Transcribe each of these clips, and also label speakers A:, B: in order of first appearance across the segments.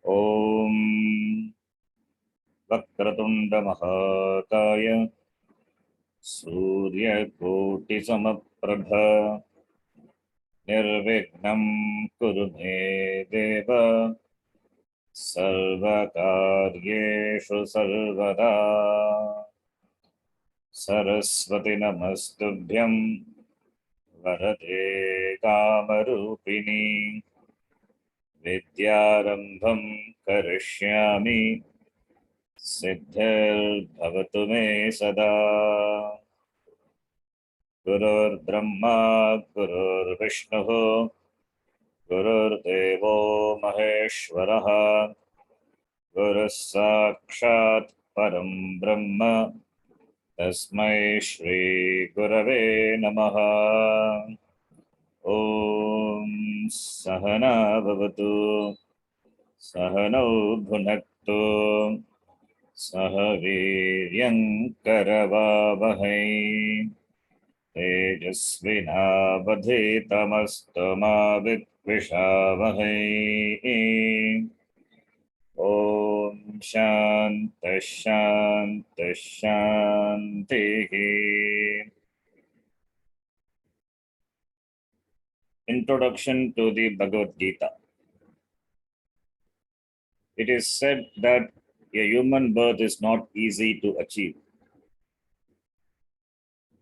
A: Om Vakratunda Mahakaya Surya Koti Samaprabha Nirvignam Kurume Deva Sarvakaryeshu Sarvada Saraswati Namastubhyam Varade Kamarupini Vidyarambham Karishyami Siddhir-bhavatu me sada. Gurur Brahma, Gurur Vishnu, Gurur Devo Maheshwaraha, Guru Sakshat Param Brahma, Tasmai Shri Gurave Namaha. Om Sahana Bhavatu, Sahanau Bhunaktu, Sahaviryam Karavavahai. Tejasvinavadhitamastu ma vidvishavahai. Om Shanti Shanti Shanti. Introduction to the Bhagavad Gita. It is said that a human birth is not easy to achieve.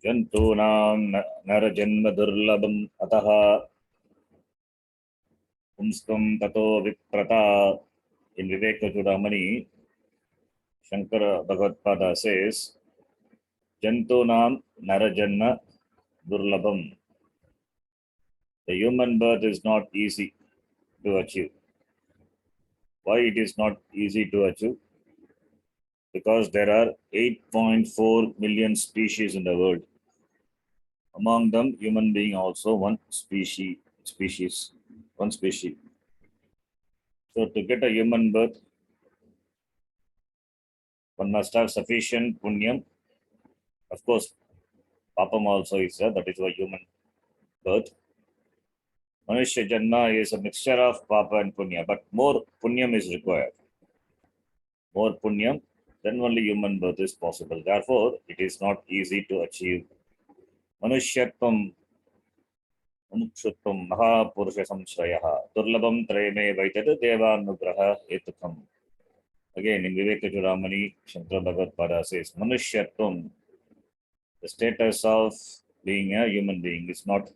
A: Jantunam narajanma durlabam ataha umstam tato viprata. In Viveka Chudamani, Shankara Bhagavad says, Jantunam narajanma durlabam. The human birth is not easy to achieve. Why it is not easy to achieve? Because there are 8.4 million species in the world. Among them, human being also one species. So to get a human birth, one must have sufficient punyam. Of course, papam also is there, that is why human birth. Manushya Janma is a mixture of papa and punya, but more punyam is required. More punyam, then only human birth is possible. Therefore, it is not easy to achieve. Manushyattvam, Mumukshutvam, Mahapurusha Samshrayaha, Durlabam Treme Vaitata Devanugraha Etukam. Again, in Viveka Chudamani, Shankara Bhagavad says, Manushyattvam, the status of being a human being is not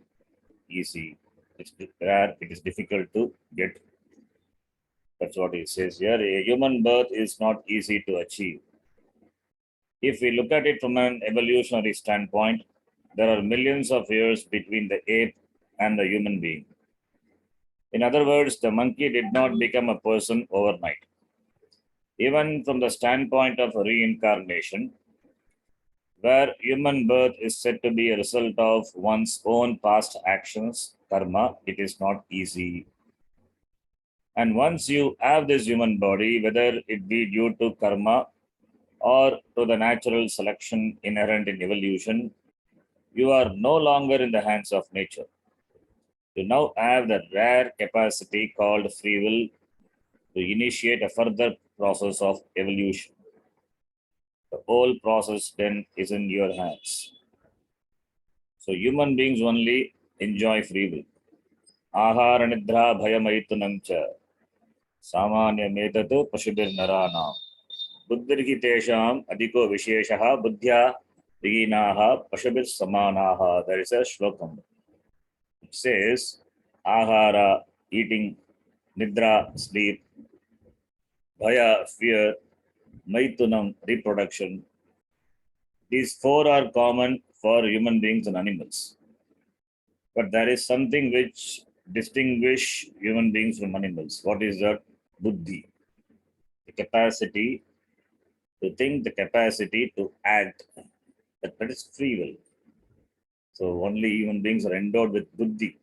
A: easy. It's rare, it is difficult to get. That's what he says here. A human birth is not easy to achieve. If we look at it from an evolutionary standpoint, there are millions of years between the ape and the human being. In other words, the monkey did not become a person overnight. Even from the standpoint of reincarnation, where human birth is said to be a result of one's own past actions, karma, it is not easy. And once you have this human body, whether it be due to karma or to the natural selection inherent in evolution, you are no longer in the hands of nature. You now have the rare capacity called free will to initiate a further process of evolution. The whole process then is in your hands. So human beings only enjoy free will. Ahara nidra bhayamaytunamcha samanya metatu pashubir narana buddhirhi tesham adiko visheshaha buddhya diginaha pashubir samanaha. There is a shlokam. It says ahara, eating, nidra, sleep, bhaya, fear, maitunam, reproduction. These four are common for human beings and animals. But there is something which distinguishes human beings from animals. What is that? Buddhi. The capacity to think, the capacity to act. That is free will. So only human beings are endowed with buddhi.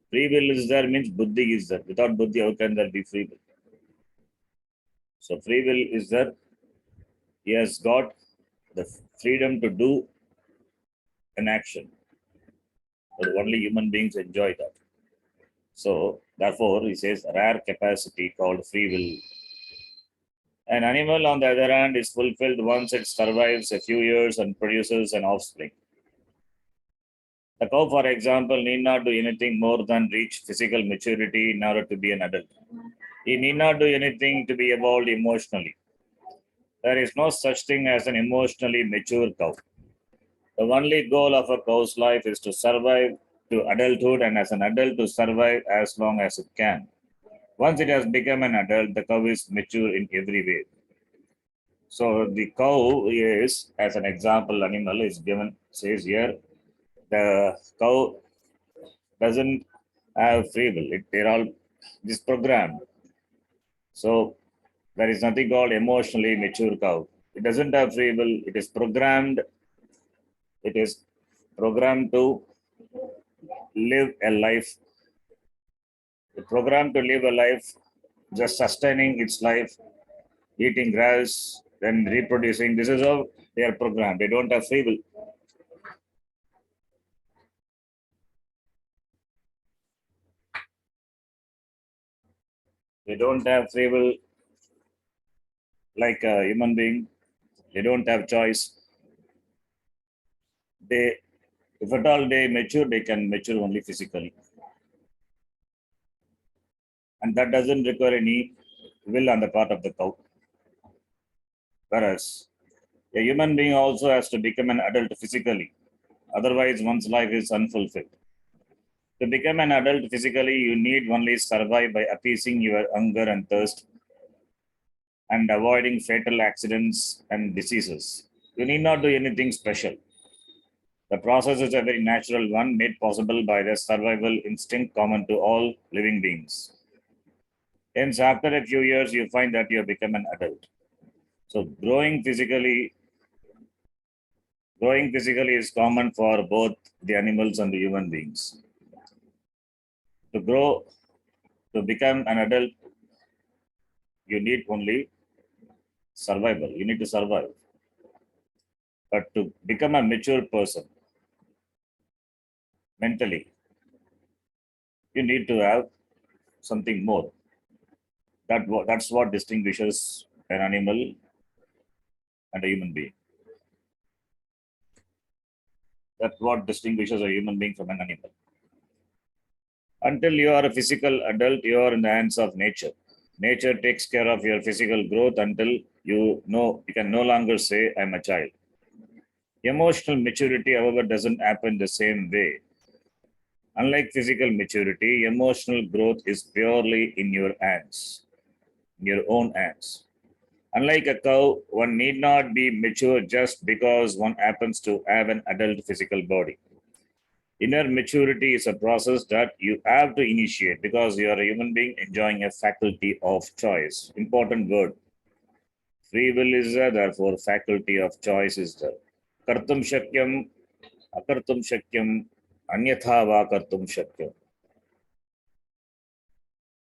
A: Free will is there means buddhi is there. Without buddhi, how can there be free will? So free will is there. He has got the freedom to do an action. But only human beings enjoy that. So Therefore, he says rare capacity called free will. An animal, on the other hand, is fulfilled once it survives a few years and produces an offspring. The cow, for example, need not do anything more than reach physical maturity in order to be an adult. He need not do anything to be evolved emotionally. There is no such thing as an emotionally mature cow. The only goal of a cow's life is to survive to adulthood, and as an adult to survive as long as it can. Once it has become an adult, the cow is mature in every way. So the cow is, as an example, animal is given, says here, the cow doesn't have free will. They're all this programmed. So there is nothing called emotionally mature cow. It doesn't have free will. It is programmed. It is programmed to live a life. Programmed to live a life, just sustaining its life, eating grass, then reproducing. This is how they are programmed. They don't have free will. They don't have free will like a human being. They don't have choice. They, if at all they mature, they can mature only physically. And that doesn't require any will on the part of the cow. Whereas a human being also has to become an adult physically. Otherwise, one's life is unfulfilled. To become an adult physically, you need only survive by appeasing your hunger and thirst and avoiding fatal accidents and diseases. You need not do anything special. The process is a very natural one made possible by the survival instinct common to all living beings. Hence, after a few years, you find that you have become an adult. So, growing physically is common for both the animals and the human beings. To grow, to become an adult, you need only survival. You need to survive. But to become a mature person mentally, you need to have something more. That's what distinguishes an animal and a human being. That's what distinguishes a human being from an animal. Until you are a physical adult, you are in the hands of nature. Nature takes care of your physical growth until you can no longer say, I'm a child. Emotional maturity, however, doesn't happen the same way. Unlike physical maturity, emotional growth is purely in your hands, in your own hands. Unlike a cow, one need not be mature just because one happens to have an adult physical body. Inner maturity is a process that you have to initiate because you are a human being enjoying a faculty of choice. Important word. Free will is there, therefore faculty of choice is there. Kartum shakyam, akartum shakyam, anyatha va kartum shakyam.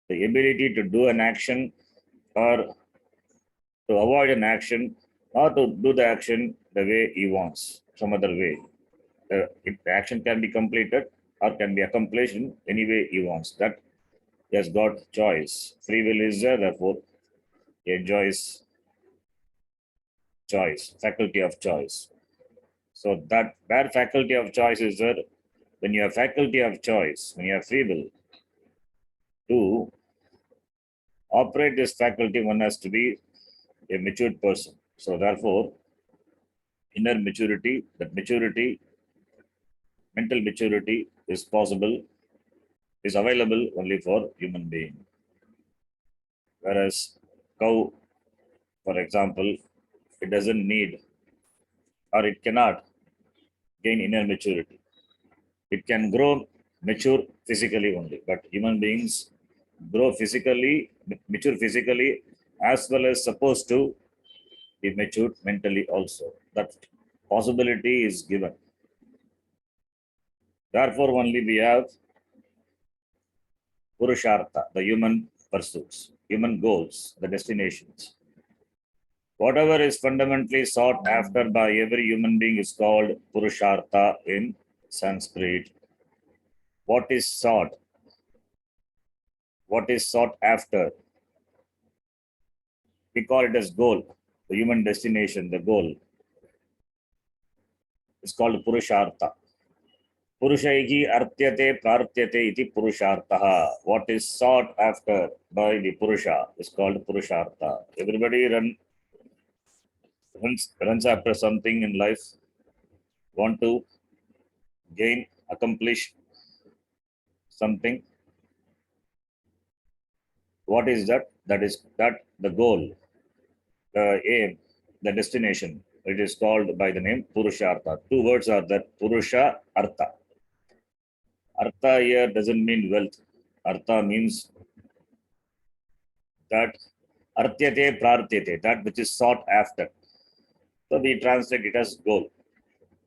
A: The ability to do an action or to avoid an action or to do the action the way he wants, some other way. The action can be completed or can be accomplished in any way he wants. That he has got choice. Free will is there, therefore he enjoys choice, faculty of choice. So that faculty of choice is there. When you have faculty of choice, when you have free will, to operate this faculty, one has to be a matured person. So therefore, inner maturity, that maturity, mental maturity is possible, is available only for human being. Whereas cow, for example, it doesn't need or it cannot gain inner maturity. It can grow mature physically only, but human beings grow physically, mature physically, as well as supposed to be matured mentally also. That possibility is given. Therefore, only we have Purushartha, the human pursuits, human goals, the destinations. Whatever is fundamentally sought after by every human being is called Purushartha in Sanskrit. What is sought? what is sought after. We call it as goal, the human destination, the goal. It's called Purushartha. Purushaihi artyate prartyate iti Purushartha. What is sought after by the Purusha is called Purushartha. Everybody runs after something in life, want to gain, accomplish something. What is that? That is the goal, the aim, the destination. It is called by the name Purushartha. Two words are that, Purusha, Artha. Artha here doesn't mean wealth. Artha means that artyate prartyate, that which is sought after. So we translate it as goal.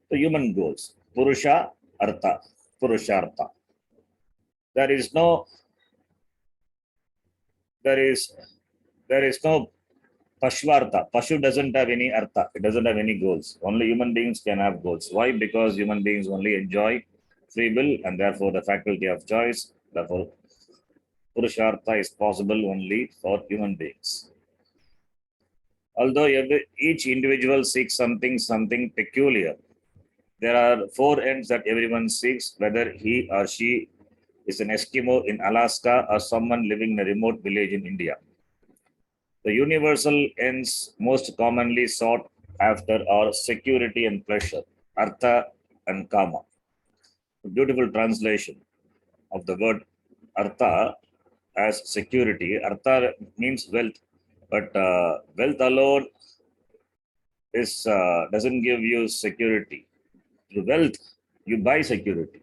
A: The human goals. Purusha, Artha, Purushartha. There is no Pashvartha. Pashu doesn't have any artha. It doesn't have any goals. Only human beings can have goals. Why? Because human beings only enjoy free will and therefore the faculty of choice. Therefore, Purushartha is possible only for human beings. Although each individual seeks something peculiar, there are four ends that everyone seeks, whether he or she is an Eskimo in Alaska or someone living in a remote village in India. The universal ends most commonly sought after are security and pleasure, artha and kama. A beautiful translation of the word artha as security. Artha means wealth, but wealth alone doesn't give you security. Through wealth, you buy security.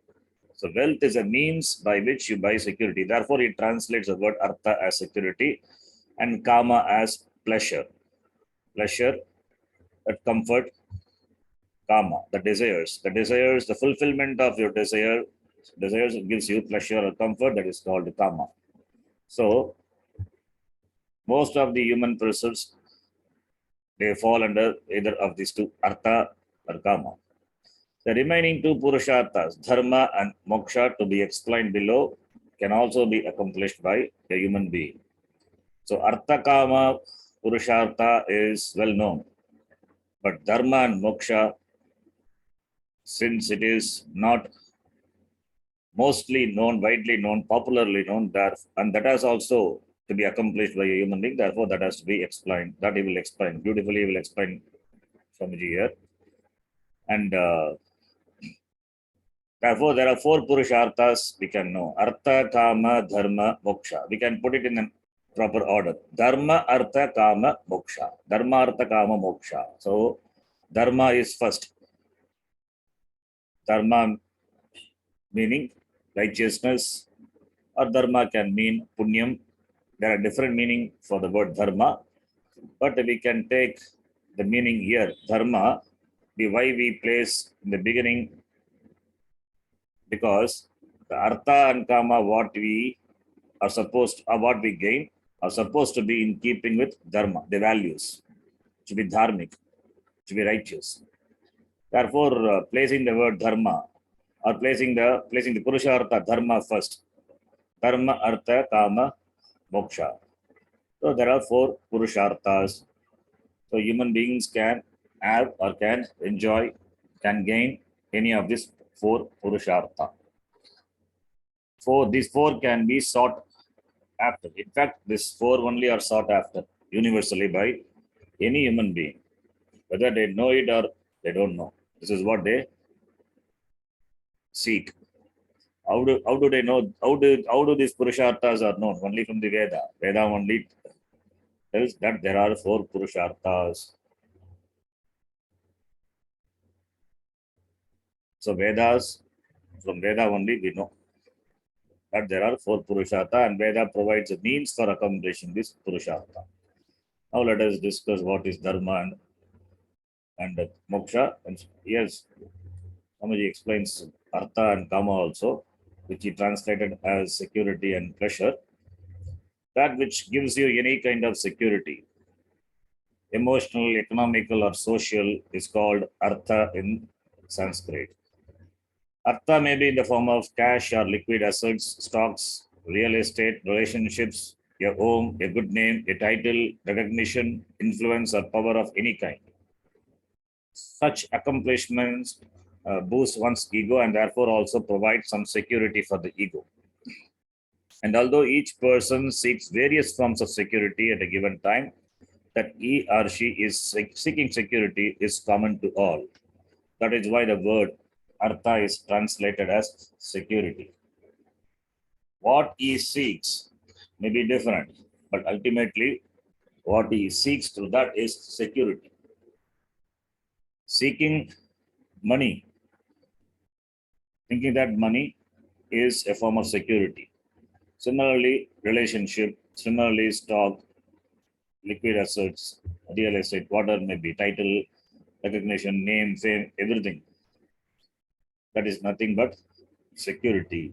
A: So wealth is a means by which you buy security. Therefore, it translates the word artha as security and kama as pleasure. Pleasure, that comfort, kama, the desires, the fulfillment of your desires gives you pleasure or comfort, that is called kama. So most of the human pursuits, they fall under either of these two, artha or kama. The remaining two purusharthas, dharma and moksha, to be explained below, can also be accomplished by a human being. So artha kama purushartha is well known, but dharma and moksha, since it is not mostly known, widely known, popularly known, and that has also to be accomplished by a human being, therefore that has to be explained. That he will explain, beautifully he will explain Swamiji here. And therefore there are four purusharthas we can know: artha, kama, dharma, moksha. We can put it in a proper order: dharma, artha, kama, moksha. Dharma, artha, kama, moksha. So dharma is first. Dharma meaning righteousness, or dharma can mean punyam. There are different meaning for the word dharma, but we can take the meaning here. Dharma, the why we place in the beginning, because the artha and kama, what we are supposed, or what we gain, are supposed to be in keeping with dharma, the values, to be dharmic, to be righteous. Therefore, placing the word dharma, or placing the purushartha dharma first, dharma, artha, kama, moksha. So there are four purusharthas. So human beings can have or can enjoy, can gain any of these four purushartha. These four can be sought after. In fact, these four only are sought after universally by any human being, whether they know it or they don't know. This is what they seek. How do they know? How do these purusharthas are known? Only from the Veda. Veda only tells that there are four purusharthas. So Vedas, from Veda only we know that there are four purushartha, and Veda provides a means for accomplishing this purushartha. Now let us discuss what is dharma and moksha. And yes, Swamiji explains artha and kama also, which he translated as security and pleasure. That which gives you any kind of security, emotional, economical, or social, is called artha in Sanskrit. Artha may be in the form of cash or liquid assets, stocks, real estate, relationships, your home, a good name, a title, recognition, influence, or power of any kind. Such accomplishments boost one's ego and therefore also provide some security for the ego. And although each person seeks various forms of security at a given time, that he or she is seeking security is common to all. That is why the word artha is translated as security. What he seeks may be different, but ultimately what he seeks through that is security. Seeking money, thinking that money is a form of security. Similarly, relationship, similarly, stock, liquid assets, real estate, whatever may be, title, recognition, name, fame, everything. That is nothing but security.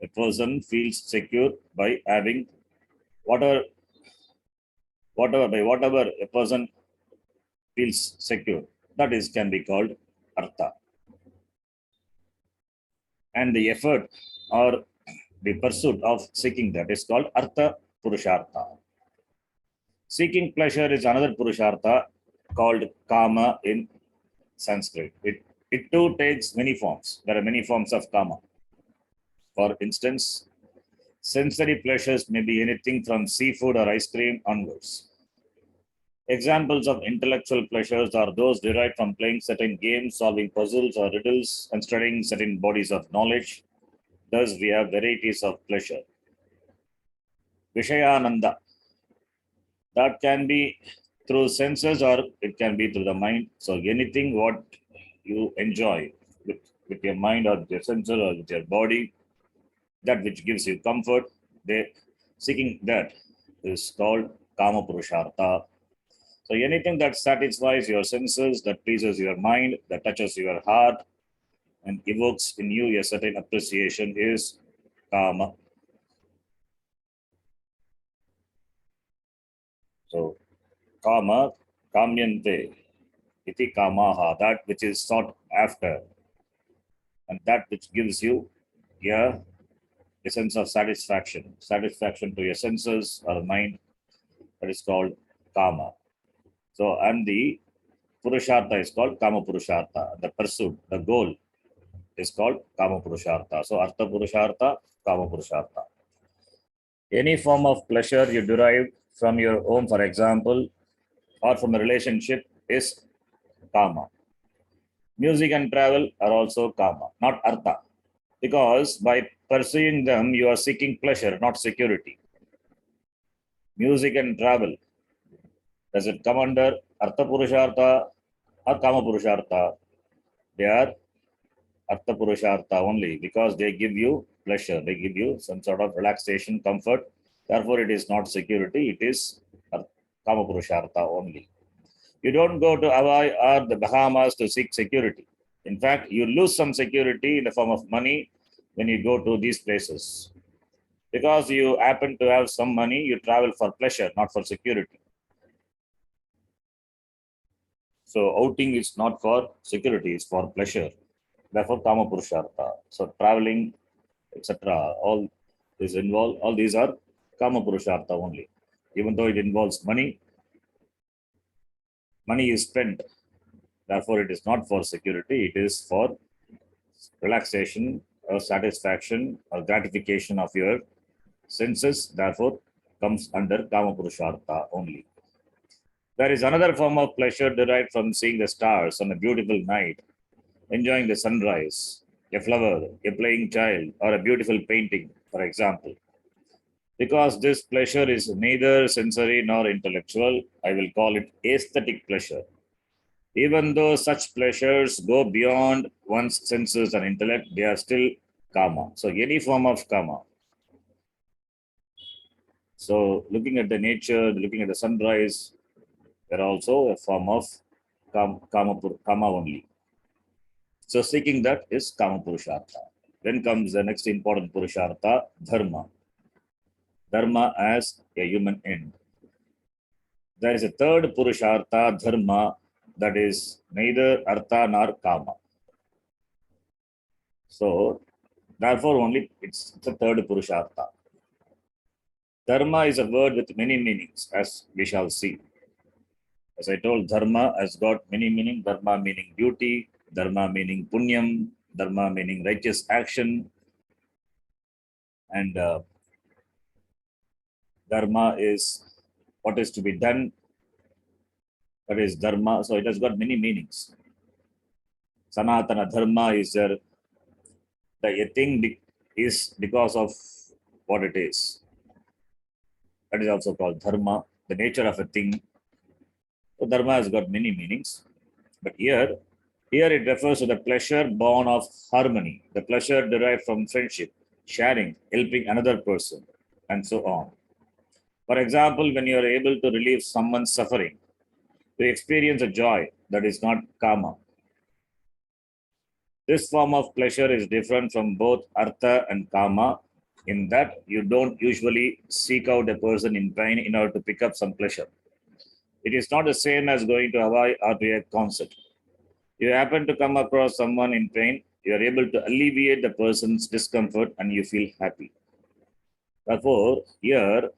A: A person feels secure by having whatever a person feels secure. That is can be called artha. And the effort or the pursuit of seeking that is called artha purushartha. Seeking pleasure is another purushartha called kama in Sanskrit. It too takes many forms. There are many forms of kama. For instance, sensory pleasures may be anything from seafood or ice cream onwards. Examples of intellectual pleasures are those derived from playing certain games, solving puzzles or riddles, and studying certain bodies of knowledge. Thus, we have varieties of pleasure. Vishayananda, that can be through senses or it can be through the mind. So, anything what you enjoy with your mind or with your senses or with your body, that which gives you comfort, seeking that is called kama purushartha. So anything that satisfies your senses, that pleases your mind, that touches your heart, and evokes in you a certain appreciation is kama. So kama, kamyante, iti kamaha, that which is sought after, and that which gives you a sense of satisfaction to your senses or mind, that is called kama. So, and the purushartha is called kama purushartha. The pursuit, the goal is called kama purushartha. So, artha purushartha, kama purushartha. Any form of pleasure you derive from your home, for example, or from a relationship is kama. Music and travel are also kama, not artha. Because by pursuing them, you are seeking pleasure, not security. Music and travel, does it come under artha purushartha or kama purushartha? They are artha purushartha only because they give you pleasure, they give you some sort of relaxation, comfort. Therefore, it is not security, it is kama purushartha only. You don't go to Hawaii or the Bahamas to seek security. In fact, you lose some security in the form of money when you go to these places. Because you happen to have some money, you travel for pleasure, not for security. So outing is not for security, it's for pleasure. Therefore, kama purushartha. So traveling, etc., all these are kama purushartha only. Even though it involves money, money is spent. Therefore, it is not for security, it is for relaxation or satisfaction or gratification of your senses. Therefore, comes under kama purushartha only. There is another form of pleasure derived from seeing the stars on a beautiful night, enjoying the sunrise, a flower, a playing child, or a beautiful painting, for example. Because this pleasure is neither sensory nor intellectual, I will call it aesthetic pleasure. Even though such pleasures go beyond one's senses and intellect, they are still kama. So, any form of kama. So, looking at the nature, looking at the sunrise, they're also a form of kama only. So, seeking that is kama purushartha. Then comes the next important purushartha, dharma. Dharma as a human end. There is a third purushartha, dharma, that is neither artha nor kama. So, Therefore, only it's a third Purushartha. Dharma is a word with many meanings, as we shall see. As I told, Dharma has got many meanings. Dharma meaning duty, Dharma meaning punyam, Dharma meaning righteous action, and Dharma is what is to be done. That is Dharma. So it has got many meanings. Sanatana Dharma is the a thing is because of what it is. That is also called Dharma, the nature of a thing. So Dharma has got many meanings. But here it refers to the pleasure born of harmony, the pleasure derived from friendship, sharing, helping another person, and so on. For example, when you are able to relieve someone's suffering, you experience a joy that is not kama. This form of pleasure is different from both artha and kama in that you don't usually seek out a person in pain in order to pick up some pleasure. It is not the same as going to Hawaii or to a concert. You happen to come across someone in pain, you are able to alleviate the person's discomfort and you feel happy. Therefore, here,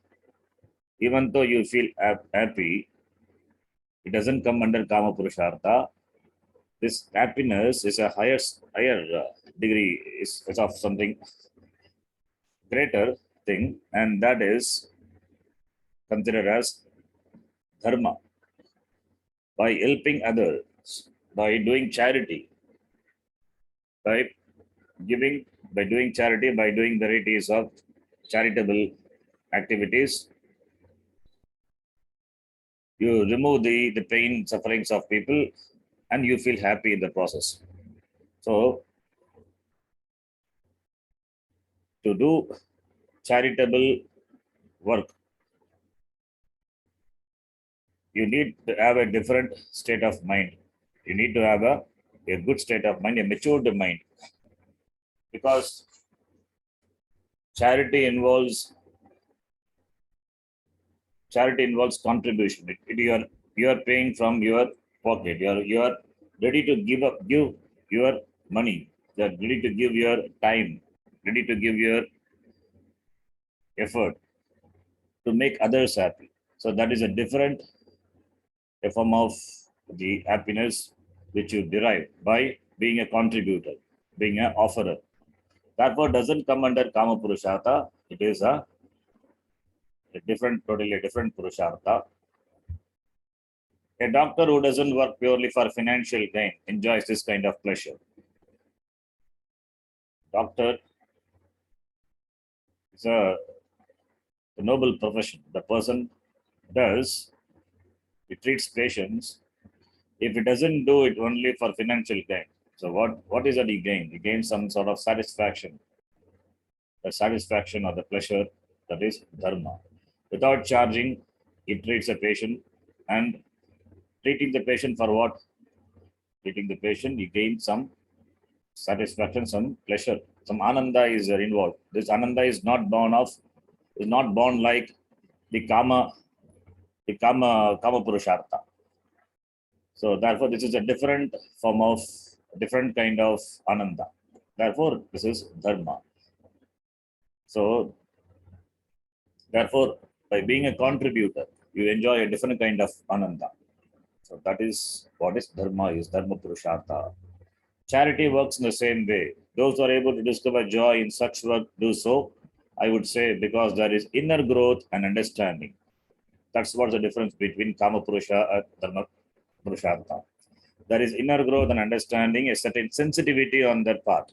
A: even though you feel happy, it doesn't come under Kama Purushartha. This happiness is a higher degree, is of something greater thing, and that is considered as Dharma. By helping others, by doing charity, by giving, by doing charity, by doing varieties of charitable activities, you remove the pain, sufferings of people, and you feel happy in the process. So, to do charitable work, you need to have a different state of mind. You need to have a good state of mind, a matured mind. Because charity involves contribution. You are paying from your pocket. You are ready to give your money. You are ready to give your time, ready to give your effort to make others happy. So that is a form of the happiness which you derive by being a contributor, being an offerer. Therefore, doesn't come under Kama Purushartha. It is totally a different Purushartha. A doctor who doesn't work purely for financial gain enjoys this kind of pleasure. Doctor is a noble profession. The person he treats patients. If he doesn't do it only for financial gain, so what is that he gains? He gains some sort of satisfaction. The satisfaction or the pleasure, that is dharma. Without charging, he treats a patient, and treating the patient for what? Treating the patient, he gains some satisfaction, some pleasure, some ananda is involved. This ananda is not born like the kama purushartha. So therefore, this is a different kind of ananda. Therefore, this is dharma. So therefore, by being a contributor, you enjoy a different kind of ananda. So that is what is dharma purushartha. Charity works in the same way. Those who are able to discover joy in such work do so, I would say, because there is inner growth and understanding. That's what's the difference between Kama Purusha and Dharma Purushartha. There is inner growth and understanding, a certain sensitivity on their part.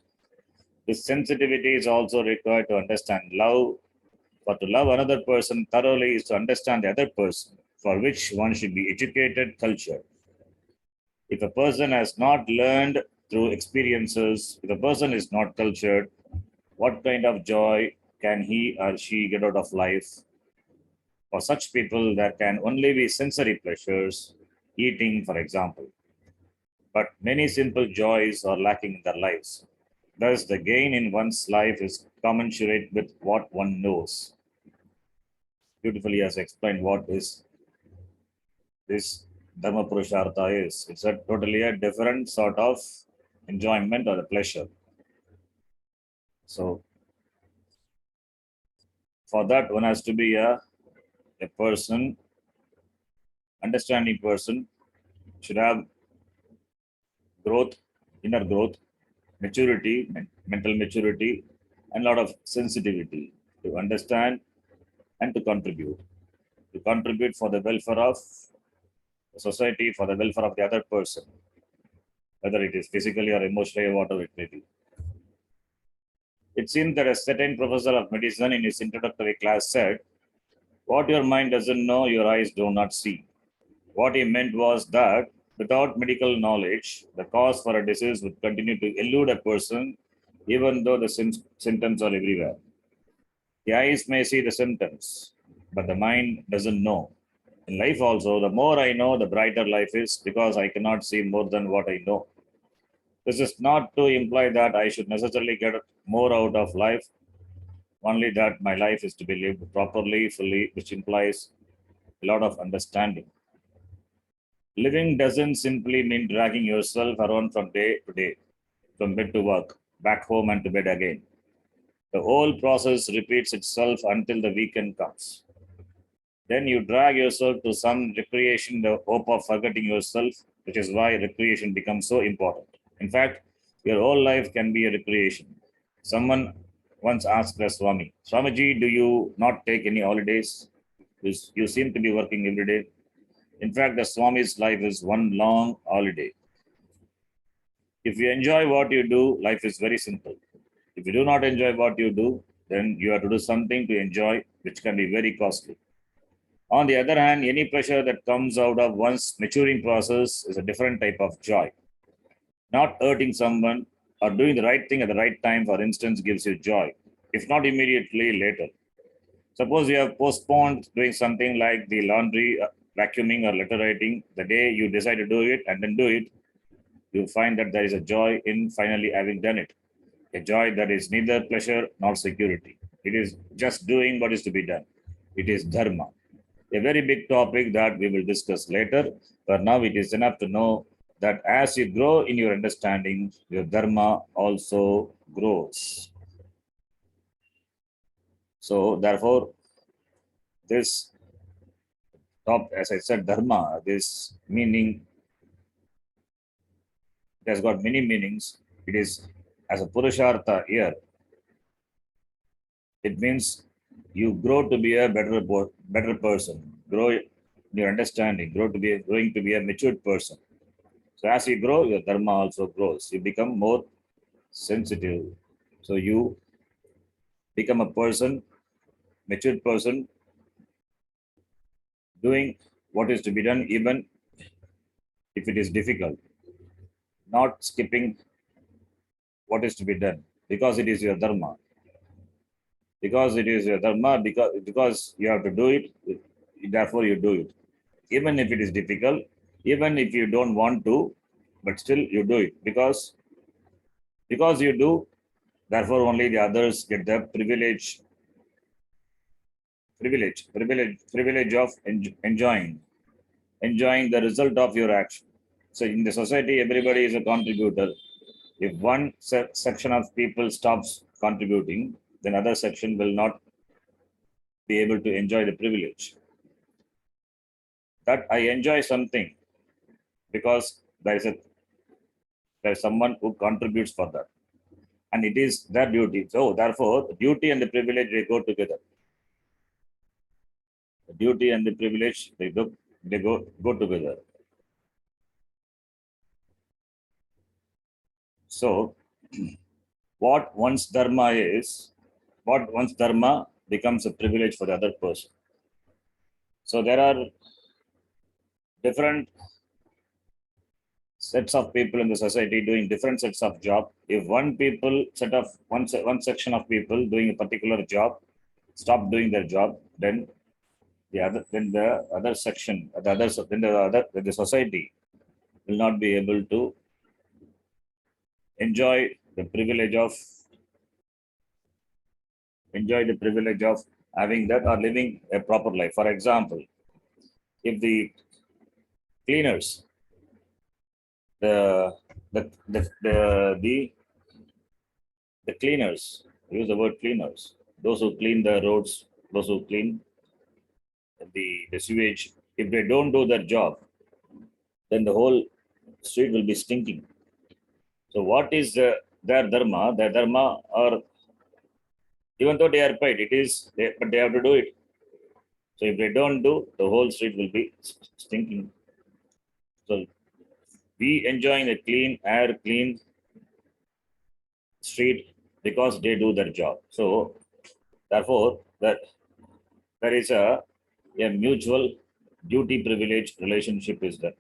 A: This sensitivity is also required to understand love. For to love another person thoroughly is to understand the other person, for which one should be educated, cultured. If a person has not learned through experiences, if a person is not cultured, what kind of joy can he or she get out of life? For such people, there can only be sensory pleasures, eating, for example. But many simple joys are lacking in their lives. Thus, the gain in one's life is commensurate with what one knows. Beautifully as explained what is this Dharma Purushartha is. It's a totally a different sort of enjoyment or a pleasure. So for that, one has to be a person, understanding person, should have growth, inner growth, maturity, mental maturity, and a lot of sensitivity to understand and to contribute. To contribute for the welfare of the society, for the welfare of the other person, whether it is physically or emotionally or whatever it may be. It seems that a certain professor of medicine in his introductory class said, "What your mind doesn't know, your eyes do not see." What he meant was that without medical knowledge, the cause for a disease would continue to elude a person even though the symptoms are everywhere. The eyes may see the symptoms, but the mind doesn't know. In life also, the more I know, the brighter life is because I cannot see more than what I know. This is not to imply that I should necessarily get more out of life, only that my life is to be lived properly, fully, which implies a lot of understanding. Living doesn't simply mean dragging yourself around from day to day, from bed to work, back home and to bed again. The whole process repeats itself until the weekend comes. Then you drag yourself to some recreation, the hope of forgetting yourself, which is why recreation becomes so important. In fact, your whole life can be a recreation. Someone once asked the Swami, "Swamiji, do you not take any holidays? You seem to be working every day." In fact, the Swami's life is one long holiday. If you enjoy what you do, life is very simple. If you do not enjoy what you do, then you have to do something to enjoy, which can be very costly. On the other hand, any pleasure that comes out of one's maturing process is a different type of joy. Not hurting someone or doing the right thing at the right time, for instance, gives you joy, if not immediately, later. Suppose you have postponed doing something like the laundry, vacuuming, or letter writing. The day you decide to do it and then do it, you find that there is a joy in finally having done it. A joy that is neither pleasure nor security. It is just doing what is to be done. It is Dharma. A very big topic that we will discuss later. But now it is enough to know that as you grow in your understanding, your Dharma also grows. So, therefore, this top, as I said, Dharma, this meaning, it has got many meanings. It is as a Purushartha here. It means you grow to be a better person, grow in your understanding, growing to be a matured person. So as you grow, your dharma also grows. You become more sensitive. So you become a person, matured person, doing what is to be done, even if it is difficult, not skipping what is to be done, because it is your dharma. Because it is your dharma, because you have to do it, therefore you do it. Even if it is difficult, even if you don't want to, but still you do it because you do. Therefore, only the others get the privilege of enjoying the result of your action. So, in the society, everybody is a contributor. If one section of people stops contributing, then other section will not be able to enjoy the privilege. That I enjoy something because there is someone who contributes for that, and it is their duty. So, therefore, the duty and the privilege they go together. The duty and the privilege they go together. So, what one's dharma becomes a privilege for the other person. So there are different sets of people in the society doing different sets of job. If one section of people doing a particular job stop doing their job, then the other section, the society will not be able to enjoy the privilege of having that or living a proper life. For example, if the cleaners, the the the the, the cleaners, use the word cleaners. Those who clean the roads, those who clean the sewage, if they don't do their job, then the whole street will be stinking. So what is their dharma? Their dharma, or even though they are paid, but they have to do it. So if they don't do, the whole street will be stinking. So we enjoying a clean air, clean street because they do their job. So therefore, that there is a mutual duty privilege relationship is there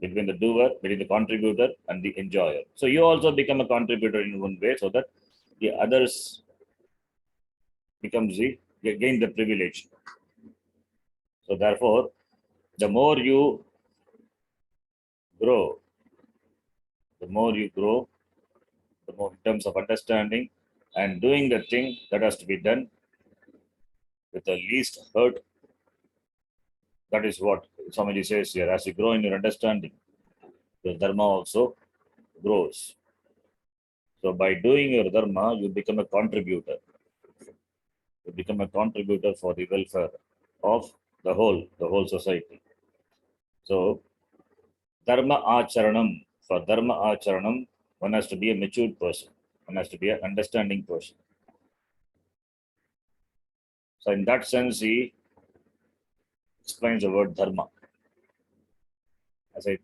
A: between the doer, between the contributor and the enjoyer. So you also become a contributor in one way, so that the others becomes the gain the privilege. So therefore, the more you grow, the more you grow, the more in terms of understanding and doing the thing that has to be done with the least hurt. That is what Swamiji says here. As you grow in your understanding, the dharma also grows. So by doing your dharma, you become a contributor. You become a contributor for the welfare of the whole society. So dharma acharanam, for dharma acharanam, one has to be a matured person. One has to be an understanding person. So in that sense, he explains the word dharma. As I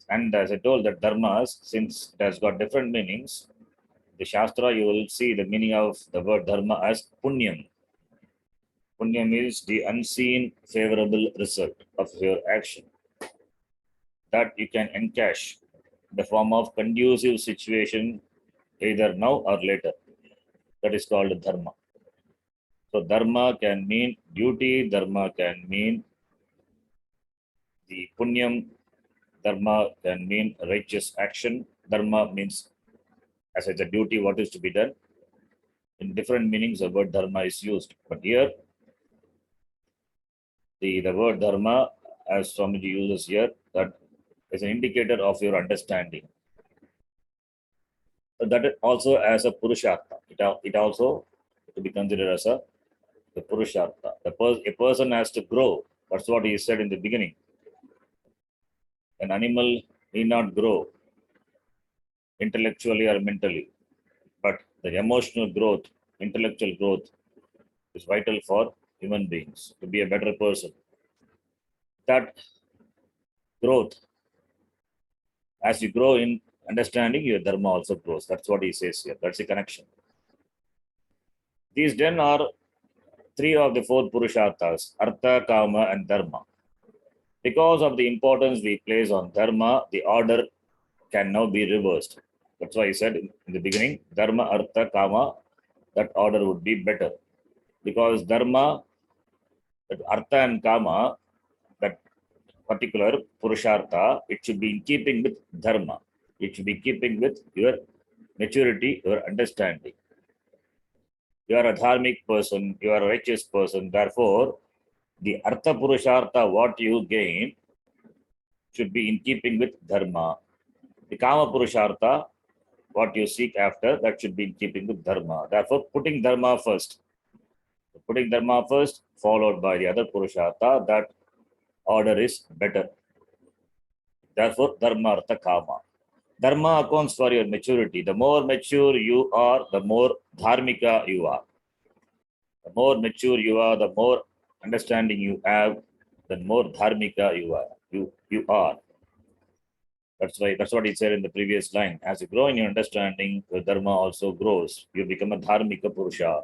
A: told that dharmas, since it has got different meanings, the Shastra, you will see the meaning of the word dharma as punyam. Punyam is the unseen favorable result of your action that you can encash in the form of conducive situation either now or later. That is called dharma. So dharma can mean duty, dharma can mean the punyam, dharma can mean righteous action. Dharma means, as I said, duty, what is to be done. In different meanings, the word dharma is used. But here, the word dharma, as Swamiji uses here, that is an indicator of your understanding. So that also as a purushartha. It also to be considered as a the purushartha. A person has to grow. That's what he said in the beginning. An animal need not grow intellectually or mentally, but the emotional growth, intellectual growth is vital for human beings to be a better person. That growth, as you grow in understanding, your dharma also grows. That's what he says here. That's the connection. These then are three of the four purusharthas, artha, kama, and dharma. Because of the importance we place on dharma, the order can now be reversed. That's why he said in the beginning, dharma, artha, kama, that order would be better. Because dharma, that artha and kama, that particular purushartha, it should be in keeping with dharma. It should be keeping with your maturity, your understanding. You are a dharmic person, you are a righteous person. Therefore, the artha purushartha, what you gain, should be in keeping with dharma. The kama purushartha, what you seek after, that should be in keeping with dharma. Therefore, putting dharma first. Putting dharma first, followed by the other purushartha, that order is better. Therefore, dharma, artha, kama. Dharma accounts for your maturity. The more mature you are, the more dharmika you are. The more mature you are, the more understanding you have, the more dharmika you are. You are. That's what he said in the previous line. As you grow in your understanding, your dharma also grows. You become a dharmika purusha.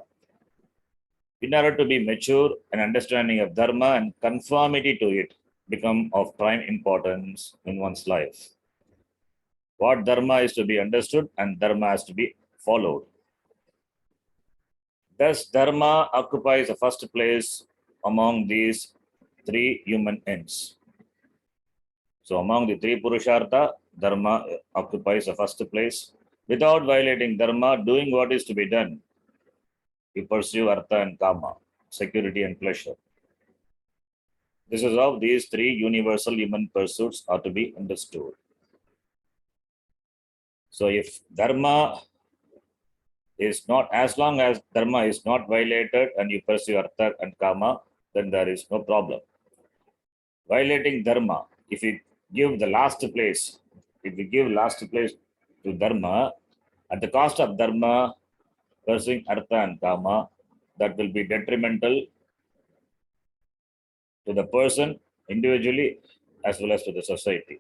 A: In order to be mature, an understanding of dharma and conformity to it become of prime importance in one's life. What dharma is to be understood and dharma has to be followed. Thus, dharma occupies the first place among these three human ends. So, among the three purushartha, dharma occupies the first place. Without violating dharma, doing what is to be done, you pursue artha and kama, security and pleasure. This is how these three universal human pursuits are to be understood. So, if dharma is not, as long as dharma is not violated and you pursue artha and kama, then there is no problem. Violating dharma, if you give the last place, if you give last place to dharma, at the cost of dharma, pursuing artha and kama, that will be detrimental to the person individually as well as to the society.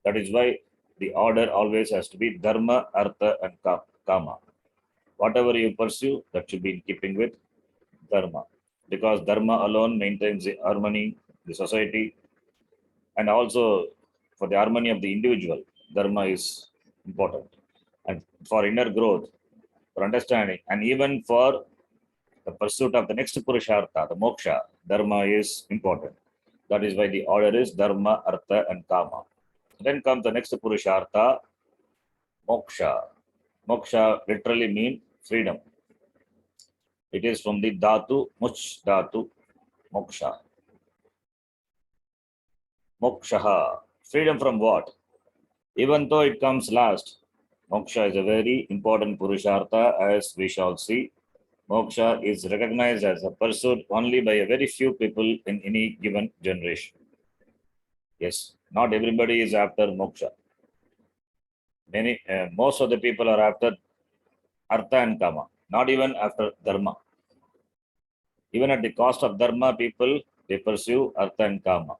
A: That is why the order always has to be dharma, artha, and kama. Whatever you pursue, that should be in keeping with dharma, because dharma alone maintains the harmony, the society, and also for the harmony of the individual. Dharma is important, and for inner growth, for understanding, and even for the pursuit of the next purushartha, the moksha, dharma is important. That is why the order is dharma, artha, and kama. Then comes the next purushartha, moksha. Moksha literally means freedom. It is from the dhatu, much dhatu, moksha. Moksha. Freedom from what? Even though it comes last, moksha is a very important purushartha, as we shall see. Moksha is recognized as a pursuit only by a very few people in any given generation. Yes, not everybody is after moksha. Most of the people are after artha and kama, not even after dharma. Even at the cost of dharma, people, they pursue artha and kama.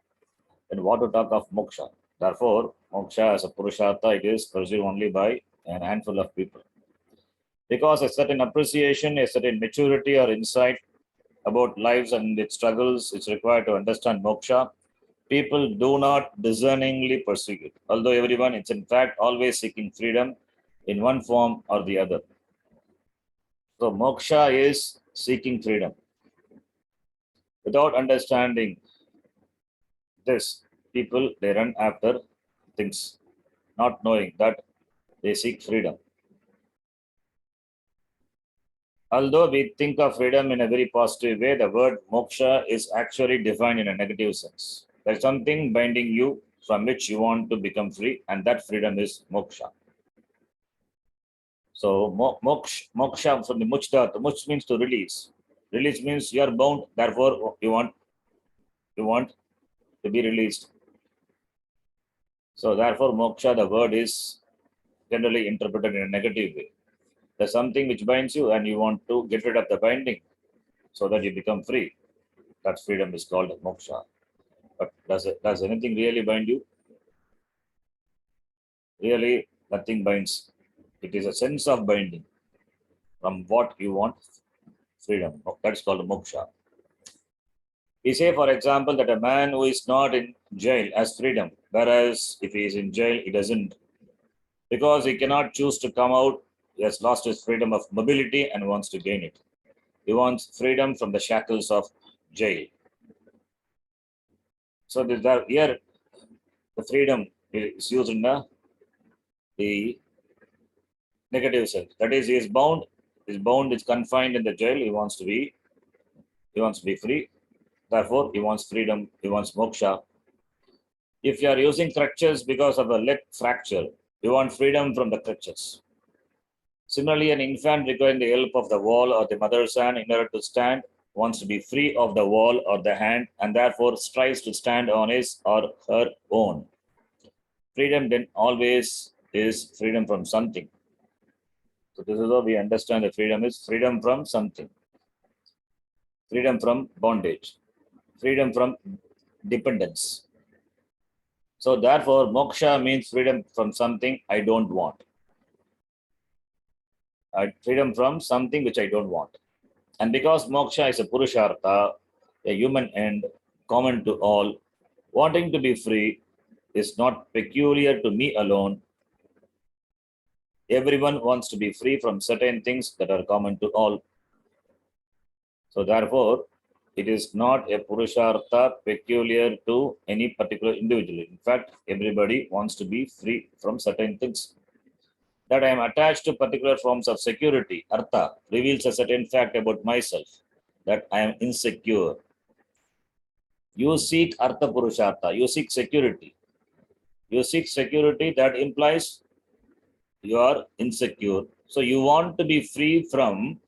A: And what to talk of moksha? Therefore, moksha as a purushartha, it is pursued only by an handful of people. Because a certain appreciation, a certain maturity or insight about lives and its struggles is required to understand moksha, people do not discerningly pursue it. Although everyone is in fact always seeking freedom in one form or the other. So moksha is seeking freedom. Without understanding this, people, they run after things, not knowing that they seek freedom. Although we think of freedom in a very positive way, the word moksha is actually defined in a negative sense. There is something binding you from which you want to become free, and that freedom is moksha. So moksha from the muchta, much means to release. Release means you are bound, therefore you want to be released. So therefore moksha, the word is generally interpreted in a negative way. There's something which binds you and you want to get rid of the binding so that you become free. That freedom is called moksha. But does anything really bind you? Really, nothing binds. It is a sense of binding from what you want freedom. That's called moksha. We say, for example, that a man who is not in jail has freedom, whereas if he is in jail, he doesn't. Because he cannot choose to come out, he has lost his freedom of mobility and wants to gain it. He wants freedom from the shackles of jail. So here, the freedom is used in the negative sense. That is, he is bound, is confined in the jail. He wants to be free. Therefore, he wants freedom. He wants moksha. If you are using crutches because of a leg fracture, you want freedom from the crutches. Similarly, an infant requiring the help of the wall or the mother's hand in order to stand wants to be free of the wall or the hand and therefore strives to stand on his or her own. Freedom then always is freedom from something. So this is how we understand that freedom is freedom from something. Freedom from bondage. Freedom from dependence. So therefore, moksha means freedom from something I don't want. Freedom from something which I don't want. And because moksha is a purushartha, a human end, common to all, wanting to be free is not peculiar to me alone. Everyone wants to be free from certain things that are common to all. So therefore, it is not a purushartha peculiar to any particular individual. In fact, everybody wants to be free from certain things. That I am attached to particular forms of security, artha, reveals a certain fact about myself, that I am insecure. You seek artha purushartha, you seek security. You seek security, that implies You are insecure. So you want to be free from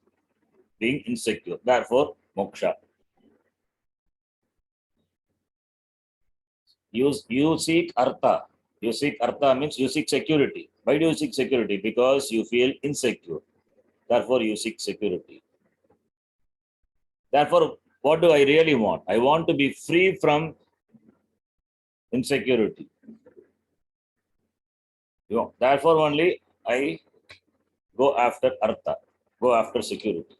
A: being insecure. Therefore, moksha. You seek artha. You seek artha means you seek security. Why do you seek security? Because you feel insecure. Therefore, you seek security. Therefore, what do I really want? I want to be free from insecurity. Therefore, only I go after artha, go after security.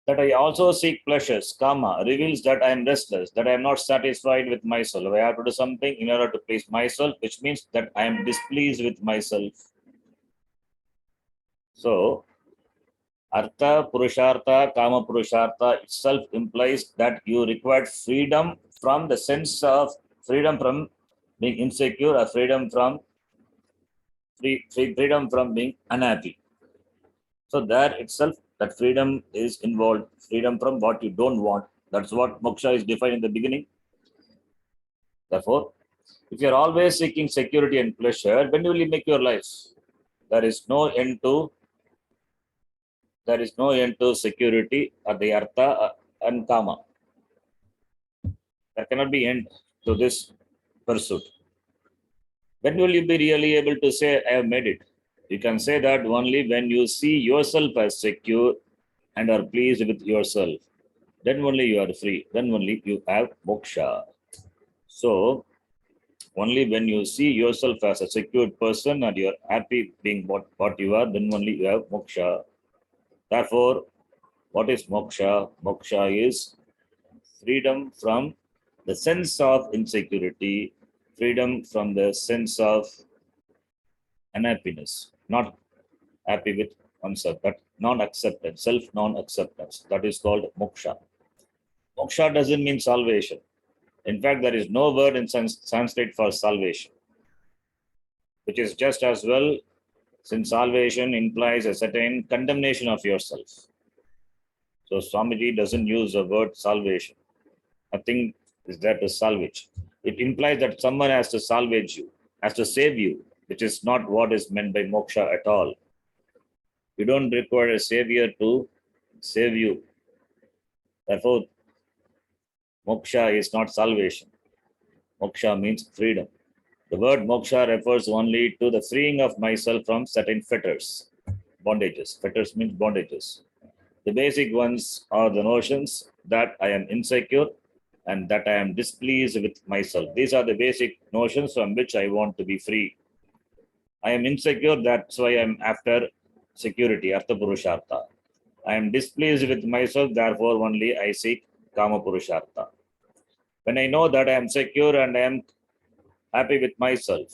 A: That I also seek pleasures, kama, reveals that I am restless, that I am not satisfied with myself. I have to do something in order to please myself, which means that I am displeased with myself. So, artha, purushartha, kama purushartha itself implies that you require freedom from the sense of freedom from being insecure or freedom from being unhappy. So there itself, that freedom is involved, freedom from what you don't want. That's what moksha is defined in the beginning. Therefore, if you're always seeking security and pleasure, when will you make your life? There is no end to security or the artha and kama. There cannot be end to this pursuit. When will you be really able to say, I have made it? You can say that only when you see yourself as secure and are pleased with yourself. Then only you are free. Then only you have moksha. So, only when you see yourself as a secured person and you are happy being what you are, then only you have moksha. Therefore, what is moksha? Moksha is freedom from the sense of insecurity, freedom from the sense of unhappiness, not happy with oneself, but non-acceptance, self-non-acceptance. That is called moksha. Moksha doesn't mean salvation. In fact, there is no word in Sanskrit for salvation, which is just as well, since salvation implies a certain condemnation of yourself. So Swamiji doesn't use the word salvation. Nothing is there to salvage. It implies that someone has to salvage you, has to save you, which is not what is meant by moksha at all. You don't require a savior to save you. Therefore, moksha is not salvation. Moksha means freedom. The word moksha refers only to the freeing of myself from certain fetters, bondages. Fetters means bondages. The basic ones are the notions that I am insecure and that I am displeased with myself. These are the basic notions from which I want to be free. I am insecure, that's why I am after security, artha purushartha. I am displeased with myself, therefore only I seek kama purushartha. When I know that I am secure and I am happy with myself,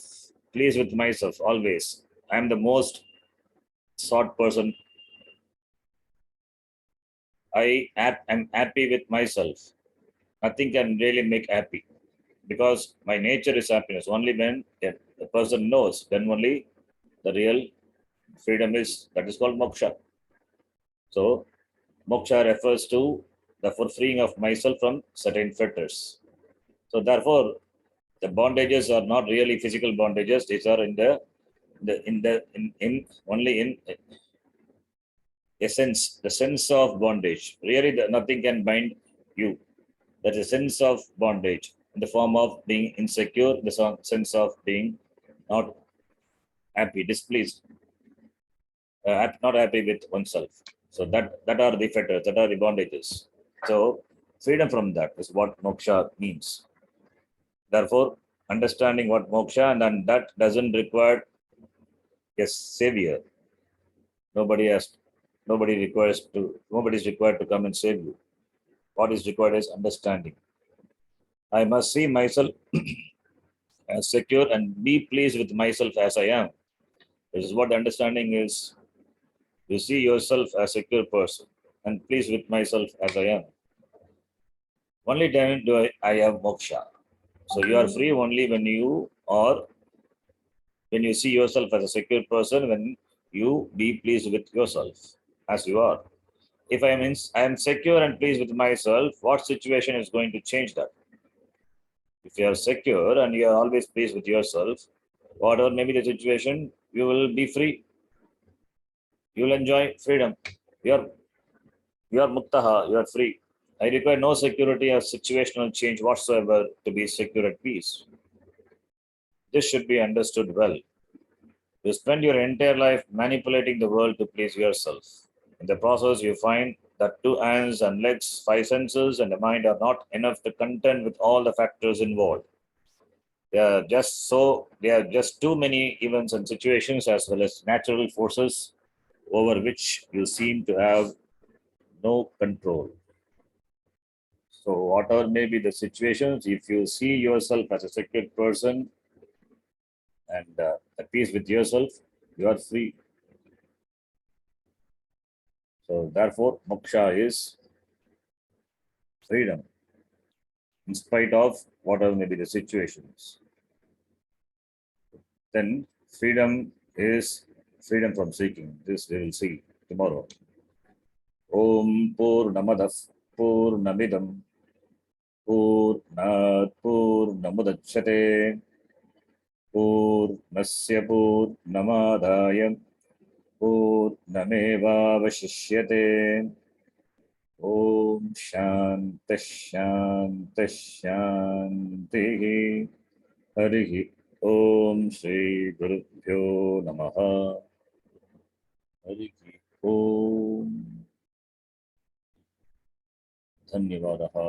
A: pleased with myself always, I am the most sought person. I am happy with myself. Nothing can really make happy because my nature is happiness. Only when a person knows, then only the real freedom is. That is called moksha. So, moksha refers to the freeing of myself from certain fetters. So, therefore, the bondages are not really physical bondages. These are in only in essence, the sense of bondage. Really, nothing can bind you. That is a sense of bondage in the form of being insecure, the sense of being not happy, displeased, not happy with oneself. So that are the fetters, that are the bondages. So freedom from that is what moksha means. Therefore, understanding what moksha and then that doesn't require a savior. Nobody has, nobody is required to come and save you. What is required is understanding. I must see myself as secure and be pleased with myself as I am. This is what the understanding is. You see yourself as a secure person and pleased with myself as I am. Only then do I have moksha. So you are free only when you see yourself as a secure person, when you be pleased with yourself as you are. If I am secure and pleased with myself, what situation is going to change that? If you are secure and you are always pleased with yourself, Whatever may be the situation, you will be free. You will enjoy freedom. You are muktaha, you are free. I require no security or situational change whatsoever to be secure at peace. This should be understood well. You spend your entire life manipulating the world to please yourself. In the process, you find that 2 hands and legs, 5 senses, and a mind are not enough to contend with all the factors involved. They are just too many events and situations as well as natural forces over which you seem to have no control. So, whatever may be the situations, if you see yourself as a secured person and at peace with yourself, you are free. So, therefore, moksha is freedom in spite of whatever may be the situations. Then, freedom is freedom from seeking. This we will see tomorrow. Om Purnamadah Purnamidam Purnat Purnamudachyate Purnasya Purnamadaya Purnamevavashishyate. Om Shanti Shanti Shanti. Harihi Om Shri Gurubhyo Namaha. Harihi Om. Dhanyavadaha.